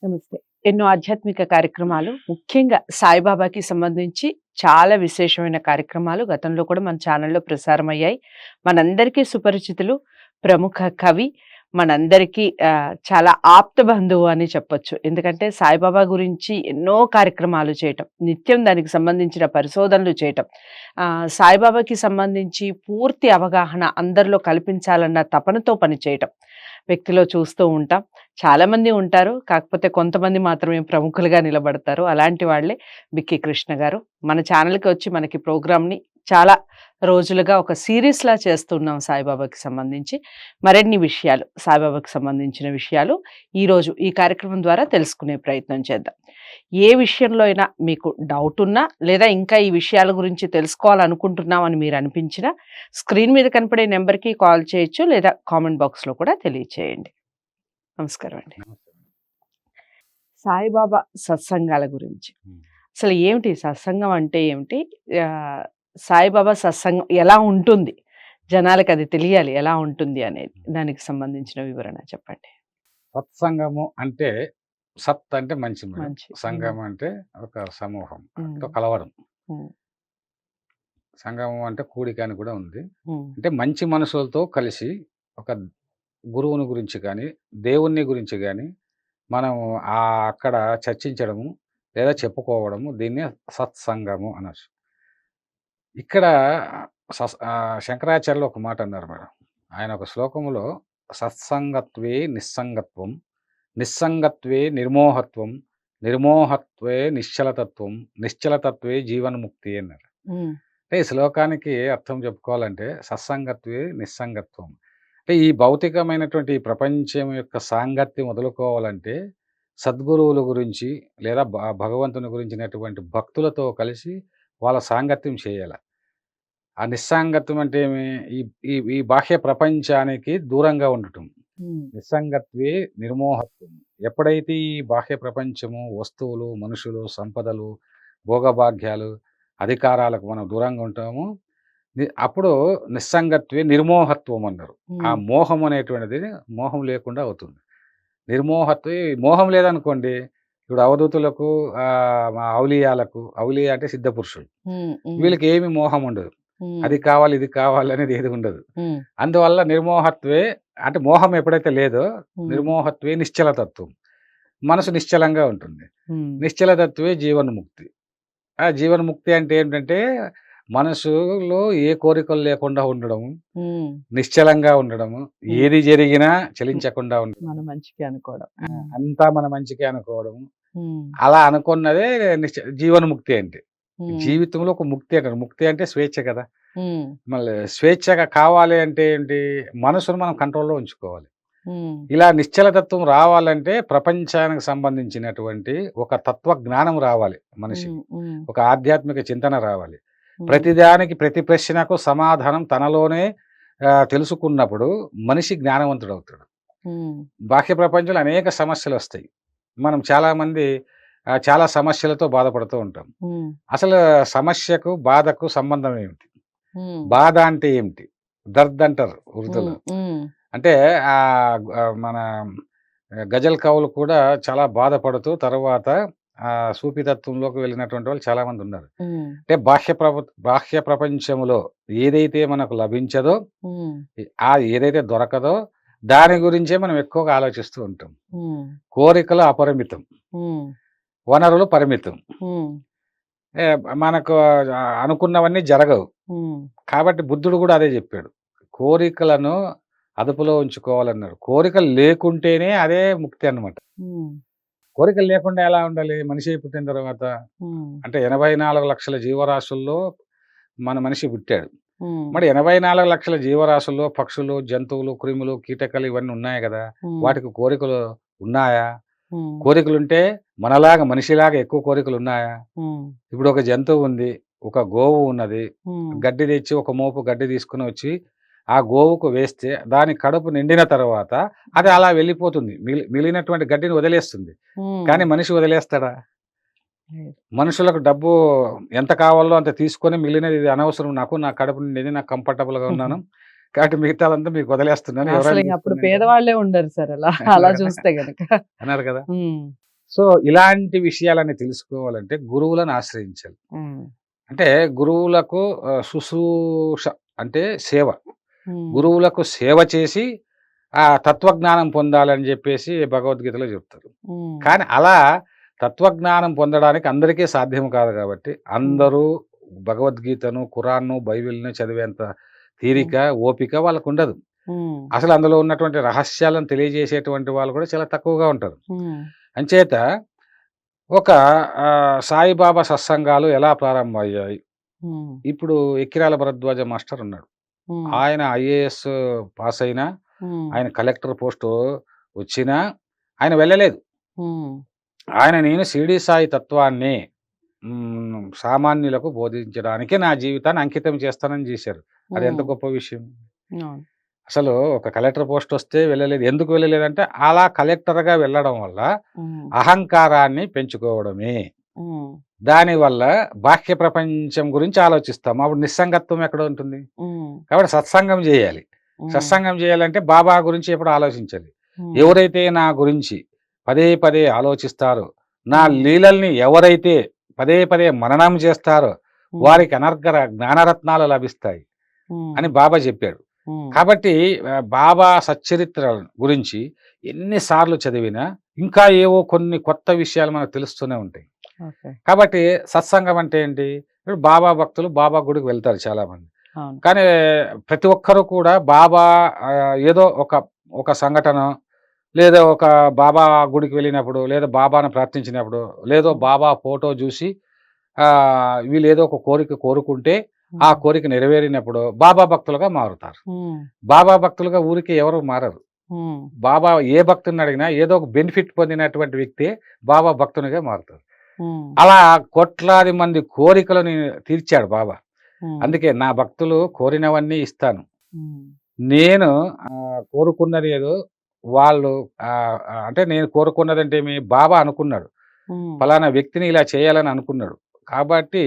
నమస్తే. ఎన్నో ఆధ్యాత్మిక కార్యక్రమాలు, ముఖ్యంగా సాయిబాబాకి సంబంధించి చాలా విశేషమైన కార్యక్రమాలు గతంలో కూడా మన ఛానల్‌లో ప్రసారమయ్యాయి. మనందరికీ సుపరిచితులు, ప్రముఖ కవి, మనందరికీ చాలా ఆప్త బంధువు అని చెప్పొచ్చు. ఎందుకంటే సాయిబాబా గురించి ఎన్నో కార్యక్రమాలు చేయటం, నిత్యం దానికి సంబంధించిన పరిశోధనలు చేయటం, సాయిబాబాకి సంబంధించి పూర్తి అవగాహన అందరిలో కల్పించాలన్న తపనతో పనిచేయటం వ్యక్తిలో చూస్తూ ఉంటాం. చాలామంది ఉంటారు. కాకపోతే కొంతమంది మాత్రమే ప్రముఖులుగా నిలబడతారు. అలాంటి వాళ్ళే బిక్కి కృష్ణ గారు. మన ఛానల్‌కి వచ్చి మనకి ప్రోగ్రామ్‌ని చాలా రోజులుగా ఒక సీరీస్‌లా చేస్తున్నాం సాయిబాబాకి సంబంధించి. మరిన్ని విషయాలు, సాయిబాబాకి సంబంధించిన విషయాలు ఈరోజు ఈ కార్యక్రమం ద్వారా తెలుసుకునే ప్రయత్నం చేద్దాం. ఏ విషయంలో అయినా మీకు డౌట్ ఉన్నా, లేదా ఇంకా ఈ విషయాల గురించి తెలుసుకోవాలనుకుంటున్నాం అని మీరు అనిపించినా, స్క్రీన్ మీద కనపడే నెంబర్‌కి కాల్ చేయొచ్చు, లేదా కామెంట్ బాక్స్‌లో కూడా తెలియచేయండి. నమస్కారం అండి. నమస్తే. సాయిబాబా సత్సంగాల గురించి. హ్మ్. అసలు ఏమిటి సత్సంగం అంటే ఏమిటి? ఆహ్, సాయిబాబా సత్సంగం ఎలా ఉంటుంది? జనాలకి అది తెలియాలి ఎలా ఉంటుంది అనేది. దానికి సంబంధించిన వివరణ చెప్పండి. సత్సంగము అంటే సత్ అంటే మంచి మేడం. మంచి. సంఘం అంటే ఒక సమూహం. హ్మ్. అంటే కలవరం. హ్మ్. సంగమం అంటే కూడిక అని కూడా ఉంది. హ్మ్. అంటే మంచి మనసులతో కలిసి ఒక గురువుని గురించి కానీ, దేవుని గురించి గానీ, మనం అక్కడ చర్చించడము లేదా చెప్పుకోవడము దీన్నే సత్సంగము అనొచ్చు. ఇక్కడ శంకరాచార్యులు ఒక మాట అన్నారు మేడం. ఆయన ఒక శ్లోకములో సత్సంగత్వే నిస్సంగత్వం, నిస్సంగత్వే నిర్మోహత్వం, నిర్మోహత్వే నిశ్చలతత్వం, నిశ్చలతత్వే జీవన్ముక్తి అన్నారు. హ్మ్. అంటే ఈ శ్లోకానికి అర్థం చెప్పుకోవాలంటే సత్సంగత్వే నిస్సంగత్వం. అంటే ఈ భౌతికమైనటువంటి ఈ ప్రపంచం యొక్క సాంగత్యం వదులుకోవాలంటే సద్గురువుల గురించి లేదా భగవంతుని గురించినటువంటి భక్తులతో కలిసి వాళ్ళ సాంగత్యం చేయాలి. ఆ నిస్సాంగత్వం అంటే ఏమి? ఈ ఈ ఈ బాహ్య ప్రపంచానికి దూరంగా ఉండటం. హ్మ్. నిస్సంగత్వే నిర్మోహత్వం. ఎప్పుడైతే ఈ బాహ్య ప్రపంచము, వస్తువులు, మనుషులు, సంపదలు, భోగభాగ్యాలు, అధికారాలకు మనం దూరంగా ఉంటామో అప్పుడు నిస్సంగత్వే నిర్మోహత్వం అన్నారు. ఆ హ్మ్. మోహం అనేటువంటిది మోహం లేకుండా అవుతుంది. నిర్మోహత్వే మోహం లేదనుకోండి, ఇప్పుడు అవధూతులకు మా ఔలియాలకు, ఔలియా అంటే సిద్ధపురుషులు. హ్మ్. హ్మ్. వీళ్ళకి ఏమి మోహం ఉండదు. హ్మ్. అది కావాలి, ఇది కావాలి అనేది ఏది ఉండదు. హ్మ్. అందువల్ల నిర్మోహత్వే అంటే మోహం ఎప్పుడైతే లేదో హ్మ్. నిర్మోహత్వే నిశ్చలతత్వం. మనసు నిశ్చలంగా ఉంటుంది. హ్మ్. నిశ్చలతత్వే జీవన్ముక్తి. ఆ జీవన్ముక్తి అంటే ఏంటంటే మనసులో ఏ కోరికలు లేకుండా ఉండడము, హ్మ్. నిశ్చలంగా ఉండడము, హ్మ్. ఏది జరిగినా హ్మ్. చలించకుండా ఉండడం. మన మంచికి అనుకోవడం. హ్మ్. అంతా మన మంచికే అనుకోవడము. హ్మ్. అలా అనుకున్నదే జీవన్ముక్తి అంటే. హ్మ్. జీవితంలో ఒక ముక్తి అంటారు. ముక్తి అంటే స్వేచ్ఛ కదా! హ్మ్. మళ్ళీ స్వేచ్ఛగా కావాలి అంటే ఏంటి? మనసును మనం కంట్రోల్‌లో ఉంచుకోవాలి. హ్మ్. ఇలా నిశ్చలతత్వం రావాలంటే ప్రపంచానికి సంబంధించినటువంటి ఒక తత్వ జ్ఞానం రావాలి మనిషికి. హ్మ్. హ్మ్. ఒక ఆధ్యాత్మిక చింతన రావాలి. హ్మ్. ప్రతిదానికి ప్రతి ప్రశ్నకు సమాధానం తనలోనే తెలుసుకున్నప్పుడు మనిషి జ్ఞానవంతుడవుతాడు. హ్మ్. బాహ్య ప్రపంచంలో అనేక సమస్యలొస్తాయి. మనం చాలామంది చాలా సమస్యలతో బాధపడుతూ ఉంటాం. హ్మ్. అసలు సమస్యకు, బాధకు సంబంధం ఏమిటి? హ్మ్. బాధ అంటే ఏమిటి? దర్ద్ అంటారు హ్మ్. ఉర్దూలో. హ్మ్. అంటే మన గజల్ కవులు కూడా చాలా బాధపడుతూ తర్వాత సూఫీతత్వంలోకి వెళ్ళినటువంటి వాళ్ళు చాలామందున్నారు. హ్మ్. అంటే బాహ్య ప్రపంచములో ఏదైతే మనకు లభించదో, హ్మ్. ఏదైతే దొరకదో దాని గురించే మనం ఎక్కువగా ఆలోచిస్తూ ఉంటాం. హ్మ్. కోరికలు అపరిమితం. హ్మ్. వనరులు పరిమితం. హ్మ్. మనకు అనుకున్నవన్నీ జరగవు. హ్మ్. కాబట్టి బుద్ధుడు గూడా అదే జెప్పాడు. కోరికలను అదుపులో ఉంచుకోవాలన్నాడు. కోరికలు లేకుంటేనే అదే ముక్తి అన్నమాట. హ్మ్. కోరికలు లేకుండా ఎలా ఉండాలి మనిషి పుట్టిన తర్వాత? హ్మ్. అంటే 84,00,000 జీవరాశుల్లో మన మనిషి పుట్టాడు. హ్మ్. మరి 84,00,000 జీవరాశుల్లో పక్షులు, జంతువులు, క్రిములు, కీటకాలు ఇవన్నీ ఉన్నాయి గదా! హ్మ్. వాటికి కోరికలు ఉన్నాయా? హ్మ్. కోరికలుంటే మనలాగా మనిషిలాగా ఎక్కువ కోరికలున్నాయా? హ్మ్. ఇప్పుడు ఒక జంతువు ఉంది. ఒక గోవు ఉన్నది. హ్మ్. గడ్డి తెచ్చి ఒక మోపు గడ్డి తీసుకొనొచ్చి ఆ గోవుకు వేస్తే దాని కడుపు నిండిన తర్వాత అది అలా వెళ్ళిపోతుంది. మిగిలినటువంటి గడ్డిని వదిలేస్తుంది. హ్మ్. కానీ మనిషి వదిలేస్తాడా? లేదు. మనుషులకు డబ్బు ఎంత కావాలో అంత తీసుకొని మిగిలినది ఇది అనవసరం నాకు. నా కడుపు నిండింది. నాకు కంఫర్టబుల్‌గా ఉన్నాను. కాబట్టి మిగతాదంతా మీకు వదిలేస్తున్నాను. ఎవరైనా అసలింక అప్పుడు తీసుకోండి అంటారా? పేదవాళ్ళే ఉండరు సార్ అలా. అలా అన్నారు కదా! చూస్తే గనక. అన్నారు కదా! హ్మ్. సో ఇలాంటి విషయాలన్నీ తెలుసుకోవాలంటే గురువులను ఆశ్రయించాలి. ఉమ్, అంటే గురువులకు శుశ్రూష అంటే సేవ. ఉమ్, గురువులకు సేవ చేసి ఆ తత్వజ్ఞానం పొందాలని చెప్పేసి భగవద్గీతలో చెప్తారు. ఉమ్, కానీ అలా తత్వజ్ఞానం పొందడానికి అందరికీ సాధ్యం కాదు కాబట్టి ఉమ్, అందరూ భగవద్గీతను, ఖురాన్ను, బైబిల్‌ను చదివేంత తీరిక, ఓపిక వాళ్ళకుండదు. ఉమ్, అసలు అందులో ఉన్నటువంటి రహస్యాలను తెలియజేసేటువంటి వాళ్ళు కూడా చాలా తక్కువగా ఉంటారు. ఉమ్, అంచేత ఒక సాయిబాబా సత్సంగాలు ఎలా ప్రారంభమయ్యాయి? ఉమ్, ఇప్పుడు ఎక్కిరాల భరద్వాజ మాస్టర్ ఉన్నాడు. ఉమ్, ఆయన ఐఏఎస్ పాస్ అయినా, ఉమ్, ఆయన కలెక్టర్ పోస్టు వచ్చినా ఆయన వెళ్ళలేదు. ఉమ్, ఆయన నేను షిరిడీ సాయి తత్వాన్ని సామాన్యులకు బోధించడానికే నా జీవితాన్ని అంకితం చేస్తానని చేశారు. అది ఎంత ఉమ్, గొప్ప విషయం. అవును. అసలు ఒక కలెక్టర్ పోస్ట్ వస్తే వెళ్ళలేదు. ఎందుకు వెళ్ళలేదంటే అలా కలెక్టర్‌గా వెళ్ళడం వల్ల ఉమ్, అహంకారాన్ని పెంచుకోవడమే. ఉమ్, దానివల్ల బాహ్య ప్రపంచం గురించి ఆలోచిస్తాం. అప్పుడు నిస్సంగత్వం ఎక్కడ ఉంటుంది? ఉమ్, కాబట్టి సత్సంగం చేయాలి. ఉమ్, సత్సంగం చేయాలంటే బాబా గురించి ఎప్పుడు ఆలోచించాలి. ఉమ్, ఎవరైతే నా గురించి పదే పదే ఆలోచిస్తారో, నా ఉమ్, లీలల్ని ఎవరైతే పదే పదే మననం చేస్తారో ఉమ్, వారికి అనర్గళ జ్ఞానరత్నాలు లభిస్తాయి ఉమ్, అని బాబా చెప్పాడు. ఉమ్, కాబట్టి బాబా సచ్చరిత్ర గురించి ఎన్ని సార్లు చదివినా ఇంకా ఏవో కొన్ని కొత్త విషయాలు మనకు తెలుస్తూనే ఉంటాయి. ఓకే. కాబట్టి సత్సంగం అంటే ఏంటి? ఇప్పుడు బాబా భక్తులు బాబా గుడికి వెళ్తారు చాలామంది. అవును. కానీ ప్రతి ఒక్కరు కూడా బాబా ఏదో ఒక సంఘటన, లేదా ఒక బాబా గుడికి వెళ్ళినప్పుడు, లేదా బాబాను ప్రార్థించినప్పుడు, లేదో ఉమ్, బాబా ఫోటో చూసి వీళ్ళేదో ఒక కోరిక కోరుకుంటే, ఆ ఉమ్, కోరిక నెరవేరినప్పుడు బాబా భక్తులుగా మారుతారు. ఉమ్, బాబా భక్తులుగా ఊరికే ఎవరు మారరు. ఉమ్, బాబా ఏ భక్తుడిని అడిగినా ఏదో ఒక బెనిఫిట్ పొందినటువంటి వ్యక్తే బాబా భక్తునిగా మారుతారు. ఉమ్, అలా కోట్లాది మంది కోరికలను తీర్చాడు బాబా. ఉమ్, అందుకే నా భక్తులు కోరినవన్నీ ఇస్తాను. ఉమ్, నేను కోరుకున్నది ఏదో వాళ్ళు అంటే నేను కోరుకున్నదంటే బాబా అనుకున్నాడు. ఉమ్, ఫలానా వ్యక్తిని ఇలా చేయాలని అనుకున్నాడు. కాబట్టి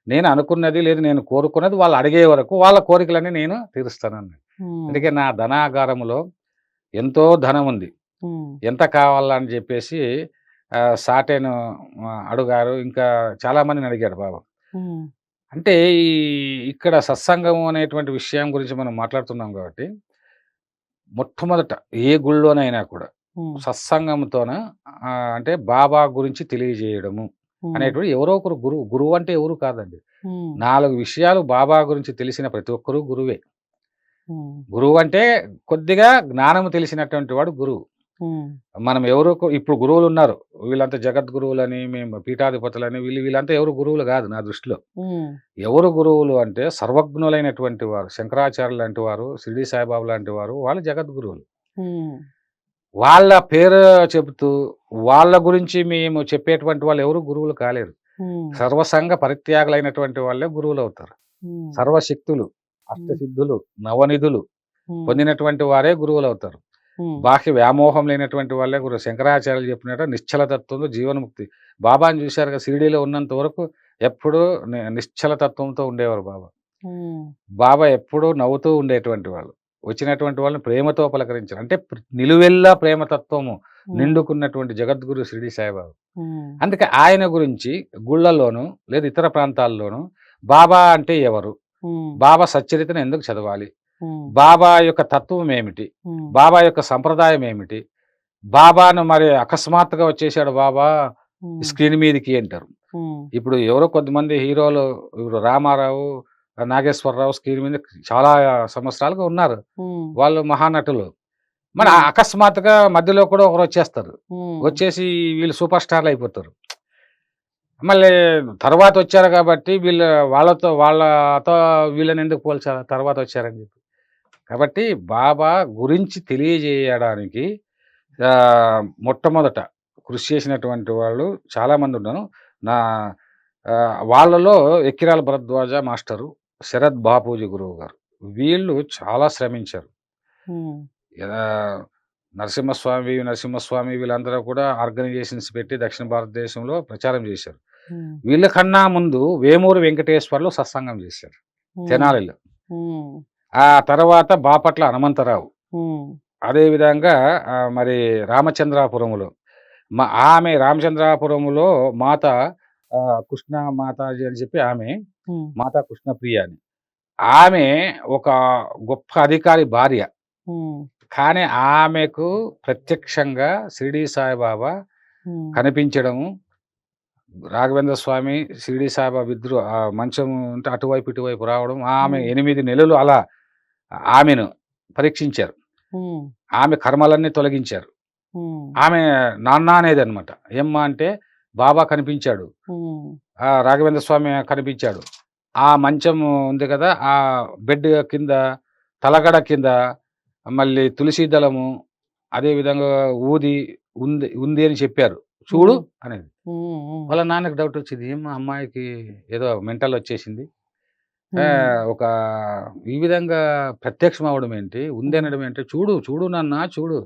నేను అనుకున్నది లేదు నేను కోరుకున్నది వాళ్ళు అడిగే వరకు వాళ్ళ కోరికలన్నీ నేను తీరుస్తానన్నాడు. ఉమ్, అందుకే నా ధనాగారములో ఎంతో ధనం ఉంది. ఉమ్, ఎంత కావాలని చెప్పేసి సాటేను అడుగారు. ఇంకా చాలామందిని అడిగాడు బాబా. ఉమ్, అంటే ఇక్కడ సత్సంగం అనేటువంటి విషయం గురించి మనం మాట్లాడుతున్నాం కాబట్టి, మొట్టమొదట ఏ గుళ్ళోనైనా కూడా ఉమ్, సత్సంగంతోన అంటే బాబా గురించి తెలియజేయడము ఉమ్, అనేటువంటి ఎవరో ఒకరు గురువు అంటే ఎవరు కాదండి. ఉమ్, 4 విషయాలు బాబా గురించి తెలిసిన ప్రతి ఒక్కరు గురువే. ఉమ్, గురువు అంటే కొద్దిగా జ్ఞానము తెలిసినటువంటి వాడు గురువు. ఉమ్, మనం ఎవరు ఇప్పుడు గురువులున్నారు. వీళ్ళంతా జగద్గురువులని, మేము పీఠాధిపతులని వీళ్ళంతా ఎవరు గురువులు గాదు నా దృష్టిలో. ఉమ్, ఎవరు గురువులు అంటే సర్వజ్ఞులైనటువంటి వారు. శంకరాచార్యులు లాంటి వారు, షిరిడీ సాయిబాబా లాంటి వారు వాళ్ళు జగద్గురువులు. ఉమ్, వాళ్ళ పేరు చెబుతూ, వాళ్ళ గురించి మేము చెప్పేటువంటి వాళ్ళు ఎవరు గురువులు కాలేరు. ఉమ్, సర్వసంగ పరిత్యాగులైనటువంటి వాళ్ళే గురువులవుతారు. ఉమ్, సర్వశక్తులు, ఉమ్, అష్టసిద్ధులు, నవనిధులు ఉమ్, పొందినటువంటి వారే గురువులవుతారు. ఉమ్, బాహ్య వ్యామోహం లేనటువంటి వాళ్ళే గురువు. శంకరాచార్యులు చెప్పినట్టు నిశ్చల తత్వంతో జీవన్ముక్తి. బాబాని చూశారుగా షిరిడీలో ఉన్నంత వరకు ఎప్పుడూ నిశ్చల తత్వంతో ఉండేవారు బాబా. ఉమ్, బాబా ఎప్పుడూ నవ్వుతూ ఉండేటువంటి వాళ్ళు. వచ్చినటువంటి వాళ్ళని ప్రేమతో పలకరించారు. అంటే నిలువెల్లా ప్రేమతత్వము ఉమ్, నిండుకున్నటువంటి జగద్గురు షిరిడీ సాయిబాబా. ఉమ్, అందుకే ఆయన గురించి గుళ్ళల్లోనూ లేదా ఇతర ప్రాంతాల్లోనూ బాబా అంటే ఎవరు? ఉమ్, బాబా సచ్చరితను ఎందుకు చదవాలి? ఉమ్, బాబా యొక్క తత్వం ఏమిటి? ఉమ్, బాబా యొక్క సంప్రదాయం ఏమిటి? బాబాను మరి అకస్మాత్తుగా వచ్చేసాడు బాబా ఉమ్, స్క్రీన్ మీదకి అంటారు. ఉమ్, ఇప్పుడు ఎవరో కొద్దిమంది హీరోలు ఇప్పుడు రామారావు, నాగేశ్వరరావు స్క్రీన్ మీద చాలా సంవత్సరాలుగా ఉన్నారు. ఉమ్, వాళ్ళు మహానటులు. మరి ఉమ్, అకస్మాత్తుగా మధ్యలో కూడా ఒకరు వచ్చేస్తారు. ఉమ్, వచ్చేసి వీళ్ళు సూపర్ స్టార్లు అయిపోతారు. మళ్ళీ తర్వాత వచ్చారు కాబట్టి వాళ్ళతో వీళ్ళని ఎందుకు పోల్చాలి తర్వాత వచ్చారని చెప్పి. కాబట్టి బాబా గురించి తెలియజేయడానికి మొట్టమొదట కృషి చేసినటువంటి వాళ్ళు చాలామంది ఉన్నారు. నా వాళ్ళలో ఎక్కిరాల భరద్వాజ మాస్టరు, శరత్ బాపూజీ గురువు గారు. వీళ్ళు చాలా శ్రమించారు. ఉమ్, ఆహ్, నరసింహస్వామి వీళ్ళందరూ కూడా ఆర్గనైజేషన్స్ పెట్టి దక్షిణ భారతదేశంలో ప్రచారం చేశారు. ఉమ్, వీళ్ళకన్నా ముందు వేమూరు వెంకటేశ్వర్లు సత్సంగం చేశారు ఉమ్, తెనాలిలో. ఉమ్, ఆ తర్వాత బాపట్ల హనుమంతరావు. ఉమ్, అదేవిధంగా మరి రామచంద్రాపురంలో ఆమె రామచంద్రాపురంలో మాత కృష్ణ మాతాజీ అని చెప్పి ఆమె ఉమ్, మాతా కృష్ణప్రియ అని. ఆమె ఒక గొప్ప అధికారి భార్య. ఉమ్, కానీ ఆమెకు ప్రత్యక్షంగా షిరిడీ సాయిబాబా ఉమ్, కనిపించడము, రాఘవేంద్ర స్వామి, షిరిడీ సాయిబాబా ఇద్దరు ఆ మంచం ఉంటే అటువైపు ఇటువైపు రావడం, ఆమె ఉమ్, 8 నెలలు అలా ఆమెను పరీక్షించారు. ఉమ్, ఆమె కర్మలన్నీ తొలగించారు. ఉమ్, ఆమె నాన్న అనేదనమాట. ఏమ్మా అంటే బాబా కనిపించాడు. ఉమ్, రాఘవేంద్ర స్వామి కనిపించాడు. ఆ మంచం ఉంది కదా! ఆ బెడ్ కింద, తలగడ కింద మళ్ళీ తులసి దళము, అదే విధంగా ఊది ఉంది అని చెప్పారు. చూడు ఉమ్, అనేది. ఉమ్, ఉమ్, వాళ్ళ నాన్నకి డౌట్ వచ్చింది. ఏమ్మా అమ్మాయికి ఏదో మెంటల్ వచ్చేసింది. ఉమ్, ఒక ఈ విధంగా ప్రత్యక్షం అవ్వడం ఏంటి? ఉంది అనడం ఏంటి? చూడు, చూడు నాన్న చూడు.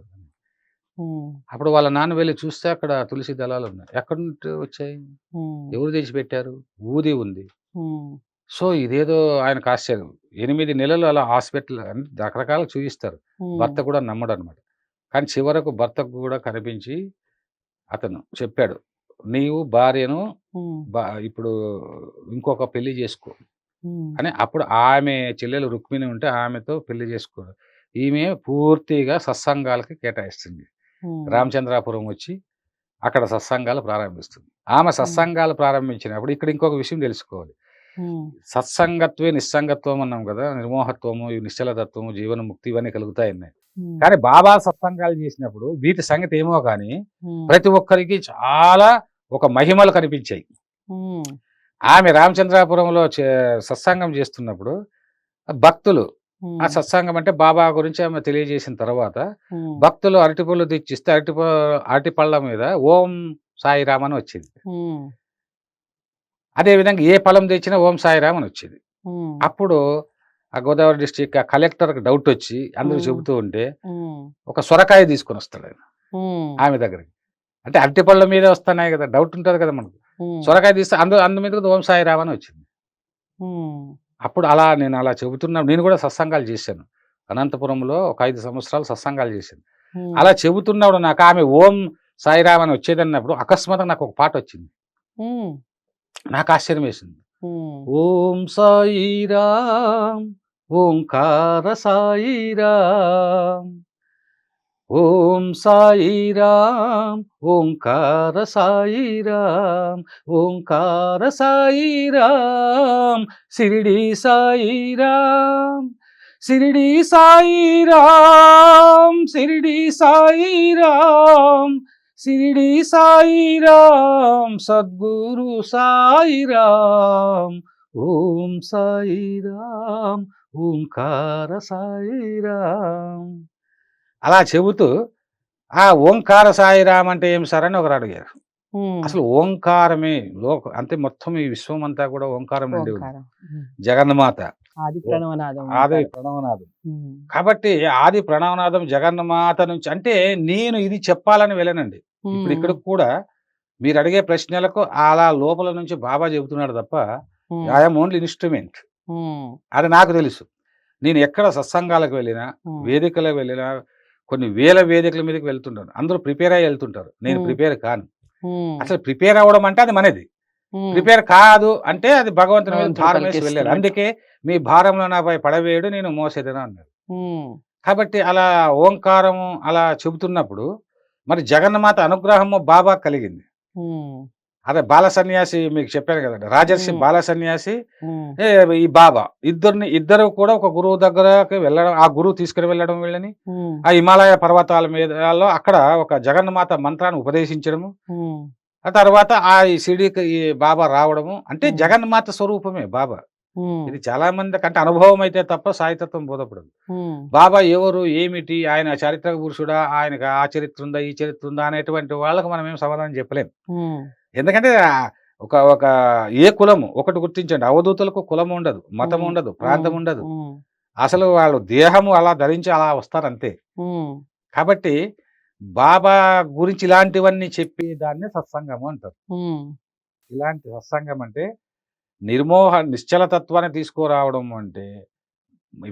ఉమ్, అప్పుడు వాళ్ళ నాన్న వెళ్లి చూస్తే అక్కడ తులసి దళాలున్నాయి. ఎక్కడి నుండి వచ్చాయి? ఉమ్, ఎవరు తెచ్చిపెట్టారు? ఊది ఉంది. ఉమ్, సో, ఇదేదో ఆయనకు ఆశ్చర్యం. 8 నెలలు అలా హాస్పిటల్ అంటే రకరకాలుగా చూయిస్తారు. ఉమ్, భర్త కూడా నమ్మడనమాట. కానీ చివరకు భర్తకు కూడా కనిపించి అతను చెప్పాడు. నీవు భార్యను ఉమ్, ఇప్పుడు ఇంకొక పెళ్లి చేసుకో ఉమ్, అని. అప్పుడు ఆమె చెల్లెలు రుక్మిణి ఉంటే ఆమెతో పెళ్లి చేసుకో. ఈమె పూర్తిగా సత్సంగాలకి కేటాయిస్తుంది. ఉమ్, రామచంద్రాపురం వచ్చి అక్కడ సత్సంగాలు ప్రారంభిస్తుంది. ఆమె ఉమ్, సత్సంగాలు ప్రారంభించినప్పుడు ఇక్కడ ఇంకొక విషయం తెలుసుకోవాలి. ఉమ్, సత్సంగత్వే నిస్సంగత్వం అన్నాం కదా! నిర్మోహత్వము, ఈ నిశ్చలతత్వము, జీవన్ముక్తి ఇవన్నీ కలుగుతాయన్నాయి. ఉమ్, కానీ బాబా సత్సంగాలు చేసినప్పుడు వీటి సంగతి ఏమో కానీ ఉమ్, ప్రతి ఒక్కరికి చాలా ఒక మహిమలు కనిపించాయి. ఉమ్, ఆమె రామచంద్రాపురంలో సత్సంగం చేస్తున్నప్పుడు భక్తులు ఆ ఉమ్, సత్సంగం అంటే బాబా గురించి ఆమె తెలియజేసిన తర్వాత ఉమ్, భక్తులు అరటిపళ్ళు తెచ్చిస్తే అరటి పళ్ళ మీద ఓం సాయిరామ్ అని వచ్చింది. ఉమ్, అదేవిధంగా ఏ ఫలం తెచ్చినా ఓం సాయిరామ్ అని వచ్చేది. ఉమ్, అప్పుడు ఆ గోదావరి డిస్ట్రిక్ట్ ఆ కలెక్టర్‌కి డౌట్ వచ్చి అందరూ ఉమ్, చెబుతూ ఉంటే ఉమ్, ఒక సొరకాయ తీసుకొనొస్తాడాయన ఉమ్, ఆమె దగ్గరికి. అంటే అరటిపళ్ళ మీదే వస్తున్నాయి కదా! డౌట్ ఉంటది కదా మనకు. ఉమ్, సొరకాయ తీస్తే అందు మీద ఓం సాయిరామ్ అని వచ్చింది. ఉమ్, అప్పుడు నేను అలా చెబుతున్నా నేను కూడా సత్సంగాలు చేశాను. అనంతపురంలో ఒక 5 సంవత్సరాలు సత్సంగాలు చేశాను. ఉమ్, అలా చెబుతున్నప్పుడు నాకు ఆమె ఓం సాయిరామ్ అని వచ్చేదన్నప్పుడు అకస్మాత్తుగా నాకు ఒక పాటొచ్చింది. ఉమ్, నాకు ఆశ్చర్యం వేసింది. ఉమ్, ఓం సాయిరామ్ ఓంకార సాయిరామ్ ఓం సాయిరామ్ ఓంకార సాయిరామ్ ఓంకార సాయిరామ్ షిరిడి సాయిరామ్ షిరిడి సాయిరామ్ షిరిడి సాయిరామ్ షిరిడి సాయిరామ్ సద్గురు సాయిరామ్ ఓం సాయిరామ్ ఓంకార సాయిరామ్ అలా చెబుతూ ఆ ఓంకార సాయిరామ్ అంటే ఏం సార్ అని ఒకరు అడిగారు. ఉమ్, అసలు ఓంకారమే అంటే మొత్తం ఈ విశ్వం అంతా కూడా ఓంకారం నుండి ఉంది. ఓంకారం. ఉమ్, జగన్మాత ఆది ఓ ప్రణవనాదం ఆది ఓంకారం. ప్రణవనాదం. ఉమ్, కాబట్టి ఆది ప్రణవనాదం జగన్మాత నుంచి అంటే నేను ఇది చెప్పాలని వెళ్ళనండి. ఇప్పుడు ఉమ్, ఇక్కడికి కూడా మీరు అడిగే ప్రశ్నలకు అలా లోపల నుంచి బాబా చెబుతున్నాడు తప్ప ఉమ్, ఐ యామ్ ఓన్లీ ఇన్‌స్ట్రుమెంట్. ఉమ్, అది నాకు తెలుసు. నేను ఎక్కడ సత్సంగాలకు వెళ్ళినా, ఉమ్, వేదికలకు వెళ్ళినా కొన్ని వేల వేదికల మీదకి వెళ్తుంటాను. అందరూ ప్రిపేర్ అయ్యి వెళ్తుంటారు. నేను ఉమ్, ప్రిపేర్ కాను. ఉమ్, అసలు ప్రిపేర్ అవ్వడం అంటే అది మనది. ఉమ్, ప్రిపేర్ కాదు అంటే అది భగవంతుని మీద భగవంతుడు భారం వేసి వెళ్ళాలి. పలికిస్తున్నట్టు. అందుకే మీ భారంలో నాపై పడవేయుడు నేను మోసేదను అన్నాడు. ఉమ్, కాబట్టి అలా ఓంకారము అలా చెబుతున్నప్పుడు మరి జగన్మాత అనుగ్రహము బాబాకు కలిగింది. ఉమ్, అదే బాల సన్యాసి మీకు చెప్పాను కదండీ. రాజర్షి ఉమ్, బాల సన్యాసి ఉమ్, ఈ బాబా ఇద్దరు కూడా ఒక గురువు దగ్గరకి వెళ్ళడం, ఆ గురువు తీసుకుని వెళ్ళడం వీళ్ళని ఉమ్, ఆ హిమాలయ పర్వతాల మీదలో అక్కడ ఒక జగన్మాత మంత్రాన్ని ఉపదేశించడము. ఉమ్, ఆ తర్వాత ఈ షిరిడీకి ఈ బాబా రావడము అంటే ఉమ్, జగన్మాత స్వరూపమే బాబా. ఉమ్, ఇది చాలా మందికి అంటే అనుభవం అయితే తప్ప సాయితత్వం బోధపడదు. ఉమ్, బాబా ఎవరు, ఏమిటి, ఆయన చారిత్రక పురుషుడా, ఆయనకు ఆ చరిత్ర ఉందా, ఈ చరిత్ర ఉందా అనేటువంటి వాళ్ళకి మనం ఏం సమాధానం చెప్పలేం. ఉమ్, ఎందుకంటే ఒక ఒక ఏ కులము ఒకటి గుర్తించండి. అవధూతలకు కులం ఉండదు, మతం ఉమ్, ఉండదు, ప్రాంతం ఉమ్, ఉండదు. ఉమ్, అసలు వాళ్ళు దేహము అలా ధరించి అలా వస్తారంతే. ఉమ్, కాబట్టి బాబా గురించి ఇలాంటివన్నీ చెప్పి దాన్ని సత్సంగము అంటారు. ఉమ్, ఇలాంటి సత్సంగం అంటే నిశ్చలతత్వాన్ని తీసుకురావడం అంటే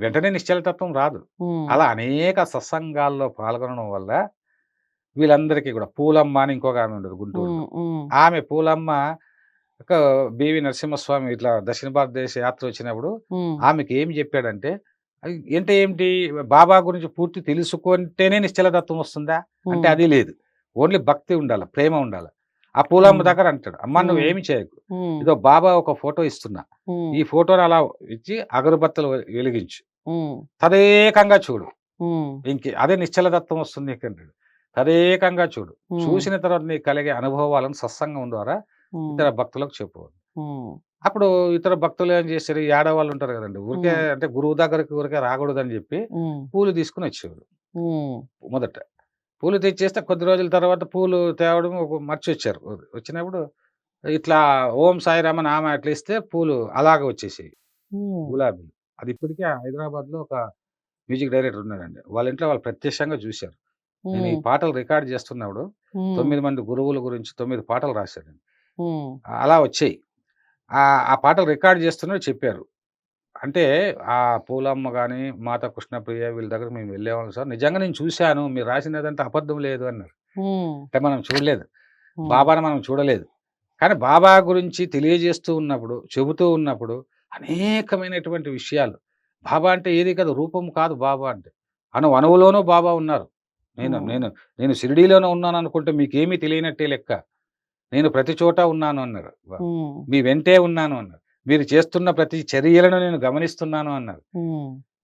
వెంటనే నిశ్చలతత్వం రాదు. ఉమ్, అలా అనేక సత్సంగాల్లో పాల్గొనడం వల్ల వీళ్ళందరికీ కూడా పూలమ్మ అని ఇంకొక ఆమె ఉండదు గుంటూరులో. ఆమె పూలమ్మ ఒక బివి నరసింహస్వామి ఇట్లా దక్షిణ భారతదేశ యాత్ర వచ్చినప్పుడు ఆమెకి ఏం చెప్పాడంటే, అంటే ఏమిటి బాబా గురించి పూర్తి తెలుసుకుంటేనే నిశ్చలతత్వం వస్తుందా అంటే అది లేదు. ఓన్లీ భక్తి ఉండాలి, ప్రేమ ఉండాలి. ఆ పూలమ్మ దగ్గర అంటాడు, అమ్మ నువ్వు ఏమి చేయకు, ఇదో బాబా ఒక ఫోటో ఇస్తున్నా, ఈ ఫోటోని అలా ఇచ్చి అగరబత్తలు వెలిగించు, తదేకంగా చూడు, అదే నిశ్చలతత్వం వస్తుంది నీకంటాడు. తదేకంగా చూడు, చూసిన తర్వాత నీకు కలిగే అనుభవాలను సత్సంగం ద్వారా ఇతర భక్తులకు చెప్పవచ్చు. అప్పుడు ఇతర భక్తులు ఏం చేశారు, ఈ ఆడవాళ్ళు ఉంటారు కదండి, ఊరికే అంటే గురువు దగ్గరికి ఊరికే రాకూడదని చెప్పి పూలు తీసుకుని వచ్చేవారు. మొదట పూలు తెచ్చేస్తే కొద్ది రోజుల తర్వాత పూలు తేవడం మర్చి వచ్చారు. వచ్చినప్పుడు ఇట్లా ఓం సాయిరామ్ అని ఆమె అట్లా ఇస్తే పూలు అలాగే వచ్చేసాయి, గులాబీలు. అది ఇప్పటికే హైదరాబాద్ లో ఒక మ్యూజిక్ డైరెక్టర్ ఉన్నాడండి, వాళ్ళ ఇంట్లో వాళ్ళు ప్రత్యక్షంగా చూశారు. నేను ఈ పాటలు రికార్డ్ చేస్తున్నప్పుడు 9 మంది గురువుల గురించి 9 పాటలు రాశాడండి, అలా వచ్చాయి. ఆ పాటలు రికార్డ్ చేస్తున్నట్టు చెప్పారు. అంటే ఆ పూలమ్మ గాని, మాత కృష్ణప్రియ వీళ్ళ దగ్గర మేము వెళ్ళేవాళ్ళం సార్. నిజంగా నేను చూశాను, మీరు రాసినదంతా అబద్ధం లేదు అన్నారు. అంటే మనం చూడలేదు, బాబాని మనం చూడలేదు. కానీ బాబా గురించి తెలియజేస్తూ ఉన్నప్పుడు, చెబుతూ ఉన్నప్పుడు అనేకమైనటువంటి విషయాలు. బాబా అంటే ఏది కాదు, రూపం కాదు బాబా అంటే. అణువులోనూ బాబా ఉన్నారు. నేను నేను నేను షిరిడీలోనే ఉన్నాను అనుకుంటే మీకేమీ తెలియనట్టే లెక్క. నేను ప్రతి చోట ఉన్నాను అన్నారు. మీ వెంటే ఉన్నాను అన్నారు. మీరు చేస్తున్న ప్రతి చర్యలను నేను గమనిస్తున్నాను అన్నారు.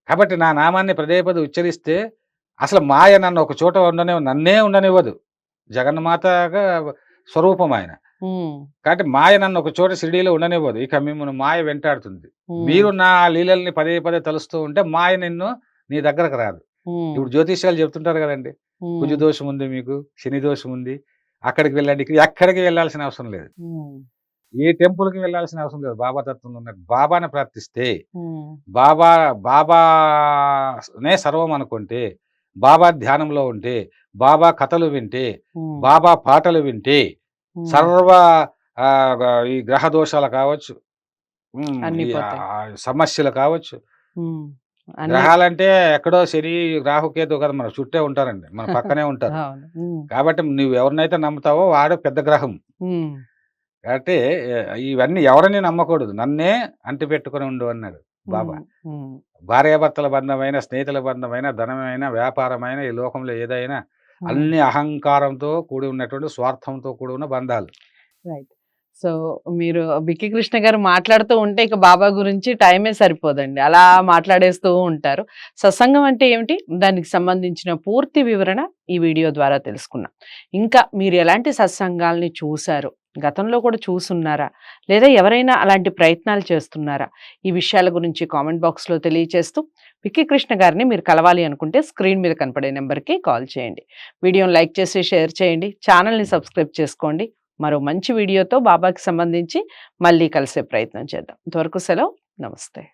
కాబట్టి నా నామాన్ని పదే పదే ఉచ్చరిస్తే అసలు మాయ నన్ను ఒక చోట నన్నే ఉండనివ్వదు. జగన్మాతగా స్వరూపం ఆయన. కాబట్టి మాయ నన్ను ఒక చోట షిరిడీలో ఉండనివ్వదు. ఇక మిమ్మల్ని మాయ వెంటాడుతుంది. మీరు నా లీలల్ని పదే పదే తలుస్తూ ఉంటే మాయ నిన్ను నీ దగ్గరకు రాదు. ఇప్పుడు జ్యోతిష్యాలు చెప్తుంటారు కదండి, కుజ దోషం ఉంది మీకు, శని దోషం ఉంది, అక్కడికి వెళ్ళండి, ఎక్కడికి వెళ్ళాల్సిన అవసరం లేదు, ఏ టెంపుల్కి వెళ్ళాల్సిన అవసరం లేదు. బాబా తత్వంలో ఉన్నట్టు బాబాని ప్రార్థిస్తే, బాబానే సర్వం అనుకుంటే, బాబా ధ్యానంలో ఉంటే, బాబా కథలు వింటే, బాబా పాటలు వింటే సర్వ ఈ గ్రహ దోషాలు కావచ్చు, సమస్యలు కావచ్చు. గ్రహాలంటే ఎక్కడో శని రాహుకేతు కదా మన చుట్టే ఉంటారండి, మన పక్కనే ఉంటారు. కాబట్టి నువ్వు ఎవరినైతే నమ్ముతావో వాడు పెద్ద గ్రహం. కాబట్టి ఇవన్నీ ఎవరిని నమ్మకూడదు, నన్నే అంటి పెట్టుకుని ఉండు అన్నాడు బాబా. భార్యాభర్తల బంధమైన, స్నేహితుల బంధమైన, ధనమైన, వ్యాపారమైన, ఈ లోకంలో ఏదైనా అన్ని అహంకారంతో కూడి ఉన్నటువంటి, స్వార్థంతో కూడి ఉన్న బంధాలు. రైట్. సో మీరు బిక్కి కృష్ణ గారు మాట్లాడుతూ ఉంటే ఇక బాబా గురించి టైమే సరిపోదండి, అలా మాట్లాడేస్తూ ఉంటారు. సత్సంగం అంటే ఏమిటి, దానికి సంబంధించిన పూర్తి వివరణ ఈ వీడియో ద్వారా తెలుసుకున్నాం. ఇంకా మీరు ఎలాంటి సత్సంగాల్ని చూశారు, గతంలో కూడా చూసున్నారా, లేదా ఎవరైనా అలాంటి ప్రయత్నాలు చేస్తున్నారా, ఈ విషయాల గురించి కామెంట్ బాక్స్లో తెలియజేస్తూ, బిక్కి కృష్ణ గారిని మీరు కలవాలి అనుకుంటే స్క్రీన్ మీద కనపడే నెంబర్కి కాల్ చేయండి. వీడియోని లైక్ చేసి షేర్ చేయండి, ఛానల్ని సబ్స్క్రైబ్ చేసుకోండి. మరో మంచి వీడియోతో బాబాకి సంబంధించి మళ్ళీ కలిసే ప్రయత్నం చేద్దాం. ఇంతవరకు సెలవు, నమస్తే.